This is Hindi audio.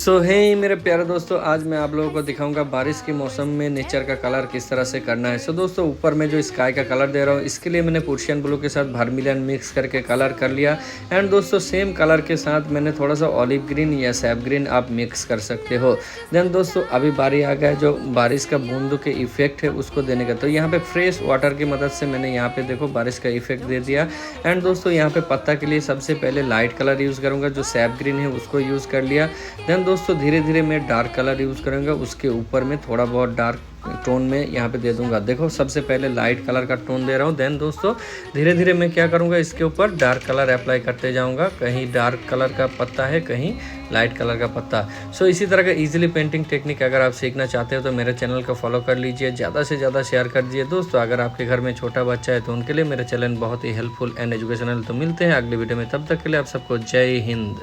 हे मेरे प्यारे दोस्तों, आज मैं आप लोगों को दिखाऊंगा बारिश के मौसम में नेचर का कलर किस तरह से करना है। दोस्तों, ऊपर में जो स्काई का कलर दे रहा हूँ, इसके लिए मैंने पर्शियन ब्लू के साथ वर्मिलियन मिक्स करके कलर कर लिया। एंड दोस्तों, सेम कलर के साथ मैंने थोड़ा सा ऑलिव ग्रीन या सैप ग्रीन आप मिक्स कर सकते हो। देन दोस्तों, अभी बारी आ गया जो बारिश का बूंदों के इफेक्ट है उसको देने का। तो यहाँ पे फ्रेश वाटर की मदद से मैंने यहाँ पे देखो बारिश का इफेक्ट दे दिया। एंड दोस्तों, यहाँ पे पत्ता के लिए सबसे पहले लाइट कलर यूज़ करूँगा, जो सैप ग्रीन है उसको यूज़ कर लिया। देन दोस्तों, धीरे धीरे मैं डार्क कलर यूज़ करूँगा, उसके ऊपर में थोड़ा बहुत डार्क टोन में यहाँ पे दे दूंगा। देखो, सबसे पहले लाइट कलर का टोन दे रहा हूँ। देन दोस्तों, धीरे धीरे मैं क्या करूँगा, इसके ऊपर डार्क कलर अप्लाई करते जाऊँगा। कहीं डार्क कलर का पत्ता है, कहीं लाइट कलर का पत्ता। इसी तरह का इजीली पेंटिंग टेक्निक अगर आप सीखना चाहते हो तो मेरे चैनल को फॉलो कर लीजिए, ज़्यादा से ज़्यादा शेयर कर दीजिए। दोस्तों, अगर आपके घर में छोटा बच्चा है तो उनके लिए मेरा चैनल बहुत ही हेल्पफुल एंड एजुकेशनल। तो मिलते हैं अगले वीडियो में, तब तक के लिए आप सबको जय हिंद।